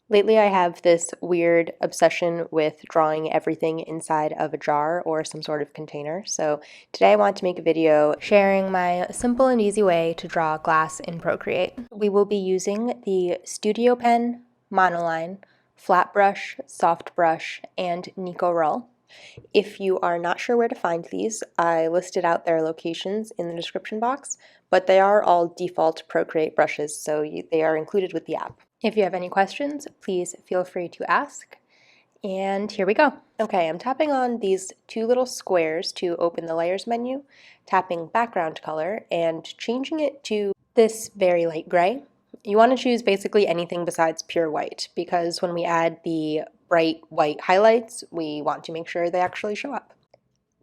Lately, I have this weird obsession with drawing everything inside of a jar or some sort of container. So today I want to make a video sharing my simple and easy way to draw glass in Procreate. We will be using the Studio Pen, Monoline, Flat Brush, Soft Brush, and Nikko Rull. If you are not sure where to find these, I listed out their locations in the description box, but they are all default Procreate brushes, so they are included with the app. If you have any questions, please feel free to ask. And here we go. Okay, I'm tapping on these two little squares to open the layers menu, tapping background color and changing it to this very light gray. You want to choose basically anything besides pure white because when we add the bright white highlights, we want to make sure they actually show up.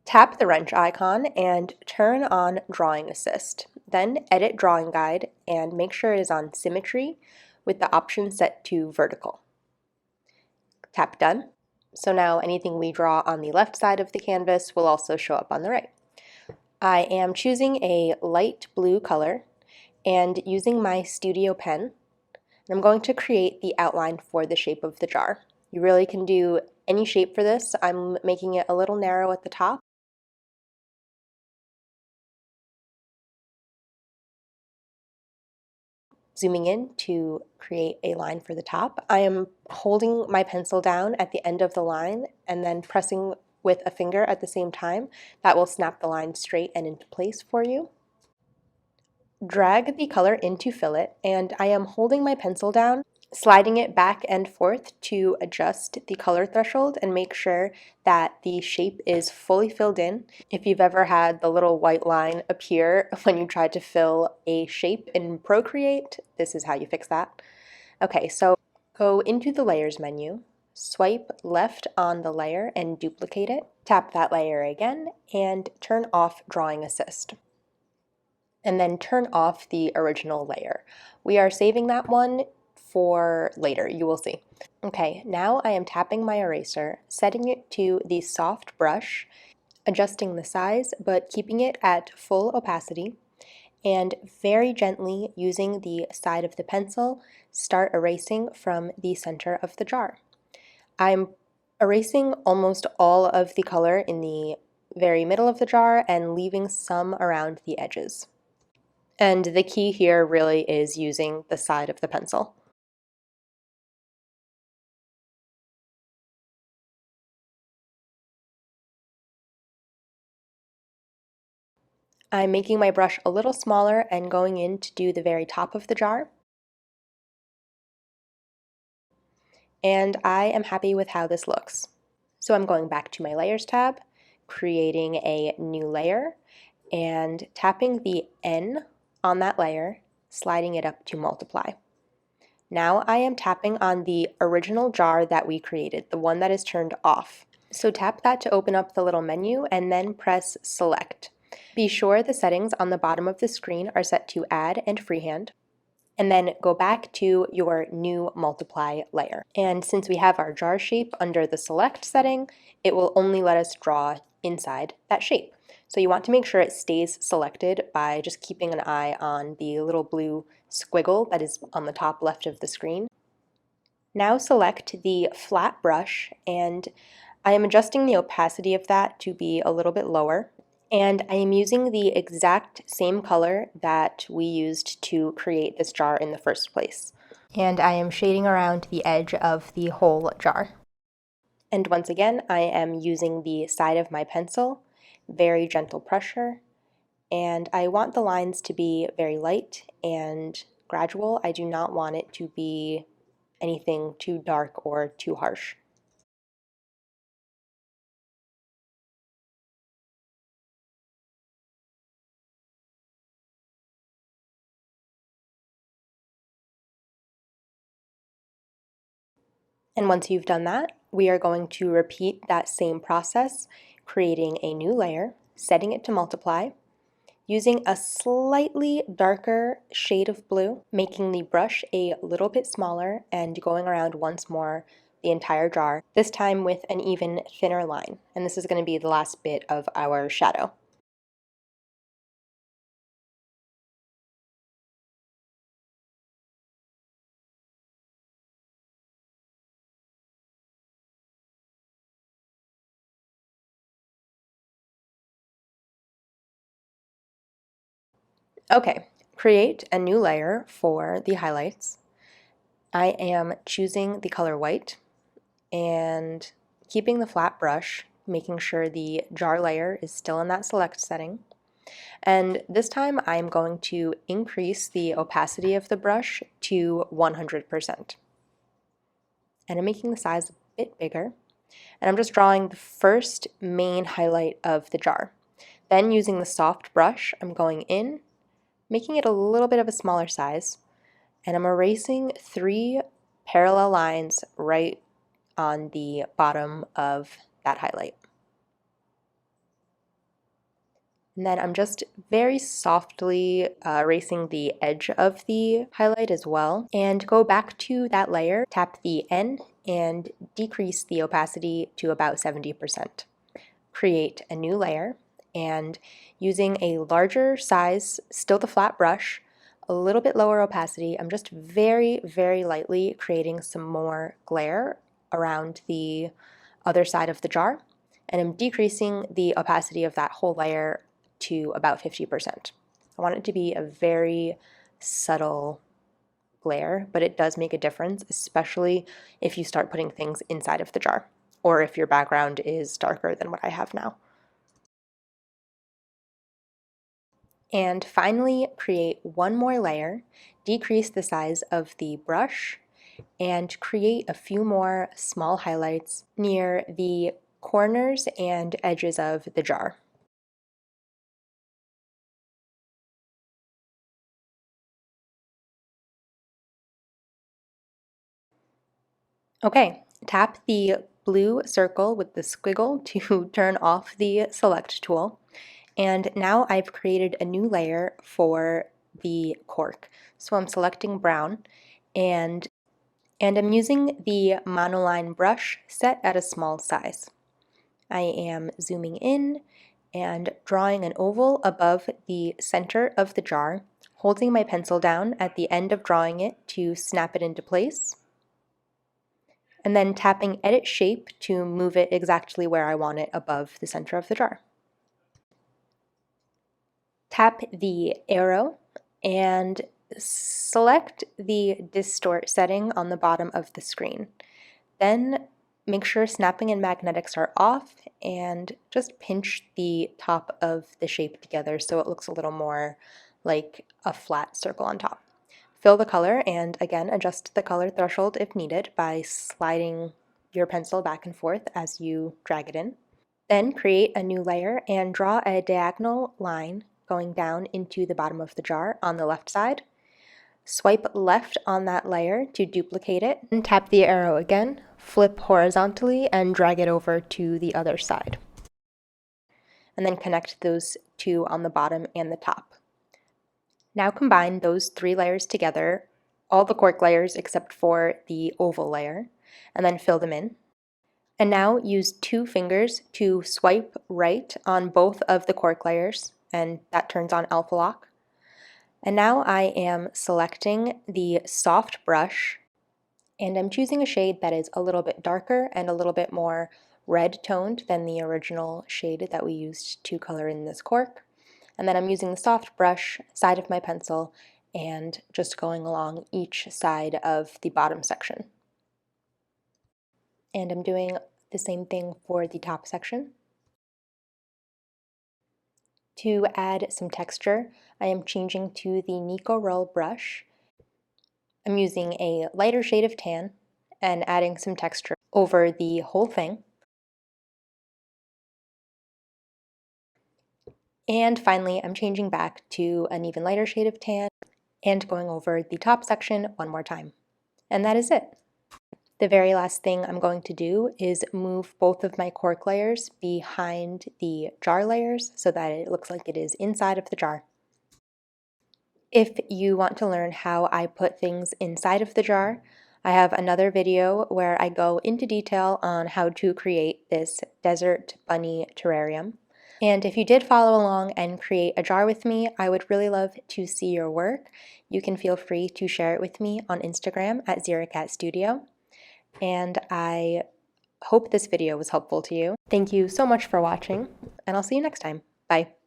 Tap the wrench icon and turn on Drawing Assist. Then edit Drawing Guide and make sure it is on Symmetry with the option set to Vertical. Tap Done. So now anything we draw on the left side of the canvas will also show up on the right. I am choosing a light blue color and using my Studio Pen, I'm going to create the outline for the shape of the jar. You really can do any shape for this. I'm making it a little narrow at the top. Zooming in to create a line for the top. I am holding my pencil down at the end of the line and then pressing with a finger at the same time. That will snap the line straight and into place for you. Drag the color into fillet, and I am holding my pencil down, sliding it back and forth to adjust the color threshold and make sure that the shape is fully filled in. If you've ever had the little white line appear when you try to fill a shape in Procreate, this is how you fix that. Okay, so go into the Layers menu, swipe left on the layer and duplicate it, tap that layer again, and turn off Drawing Assist. And then turn off the original layer. We are saving that one for later, you will see. Okay, now I am tapping my eraser, setting it to the soft brush, adjusting the size, but keeping it at full opacity, and very gently using the side of the pencil, start erasing from the center of the jar. I'm erasing almost all of the color in the very middle of the jar and leaving some around the edges. And the key here really is using the side of the pencil. I'm making my brush a little smaller and going in to do the very top of the jar. And I am happy with how this looks. So I'm going back to my Layers tab, creating a new layer, and tapping the N on that layer, sliding it up to multiply. Now I am tapping on the original jar that we created, the one that is turned off. So tap that to open up the little menu and then press Select. Be sure the settings on the bottom of the screen are set to Add and Freehand, and then go back to your new multiply layer. And since we have our jar shape under the Select setting, it will only let us draw inside that shape. So you want to make sure it stays selected by just keeping an eye on the little blue squiggle that is on the top left of the screen. Now select the flat brush, and I am adjusting the opacity of that to be a little bit lower. And I am using the exact same color that we used to create this jar in the first place. And I am shading around the edge of the whole jar. And once again, I am using the side of my pencil, very gentle pressure, and I want the lines to be very light and gradual. I do not want it to be anything too dark or too harsh. And once you've done that, we are going to repeat that same process, creating a new layer, setting it to multiply, using a slightly darker shade of blue, making the brush a little bit smaller and going around once more the entire jar, this time with an even thinner line. And this is going to be the last bit of our shadow. Okay, create a new layer for the highlights. I am choosing the color white and keeping the flat brush, making sure the jar layer is still in that select setting. And this time I'm going to increase the opacity of the brush to 100%. And I'm making the size a bit bigger. And I'm just drawing the first main highlight of the jar. Then using the soft brush, I'm going in, making it a little bit of a smaller size, and I'm erasing 3 parallel lines right on the bottom of that highlight. And then I'm just very softly erasing the edge of the highlight as well. And go back to that layer, tap the N, and decrease the opacity to about 70%. Create a new layer, and using a larger size, still the flat brush, a little bit lower opacity, I'm just very, very lightly creating some more glare around the other side of the jar, and I'm decreasing the opacity of that whole layer to about 50%. I want it to be a very subtle glare, but it does make a difference, especially if you start putting things inside of the jar, or if your background is darker than what I have now. And finally, create one more layer, decrease the size of the brush, and create a few more small highlights near the corners and edges of the jar. Okay, tap the blue circle with the squiggle to turn off the select tool. And now I've created a new layer for the cork. So I'm selecting brown, and I'm using the Monoline brush set at a small size. I am zooming in and drawing an oval above the center of the jar, holding my pencil down at the end of drawing it to snap it into place, and then tapping Edit Shape to move it exactly where I want it above the center of the jar. Tap the arrow and select the Distort setting on the bottom of the screen. Then make sure snapping and magnetics are off, and just pinch the top of the shape together so it looks a little more like a flat circle on top. Fill the color, and again adjust the color threshold if needed by sliding your pencil back and forth as you drag it in. Then create a new layer and draw a diagonal line going down into the bottom of the jar on the left side. Swipe left on that layer to duplicate it, and tap the arrow again, flip horizontally, and drag it over to the other side. And then connect those two on the bottom and the top. Now combine those 3 layers together, all the cork layers except for the oval layer, and then fill them in. And now use 2 fingers to swipe right on both of the cork layers, and that turns on alpha lock. And now I am selecting the soft brush, and I'm choosing a shade that is a little bit darker and a little bit more red toned than the original shade that we used to color in this cork. And then I'm using the soft brush side of my pencil and just going along each side of the bottom section. And I'm doing the same thing for the top section. To add some texture, I am changing to the Nikko Rull brush. I'm using a lighter shade of tan and adding some texture over the whole thing. And finally, I'm changing back to an even lighter shade of tan and going over the top section one more time. And that is it. The very last thing I'm going to do is move both of my cork layers behind the jar layers so that it looks like it is inside of the jar. If you want to learn how I put things inside of the jar, I have another video where I go into detail on how to create this desert bunny terrarium. And if you did follow along and create a jar with me, I would really love to see your work. You can feel free to share it with me on Instagram at ZeraCatStudio. And I hope this video was helpful to you. Thank you so much for watching, and I'll see you next time. Bye.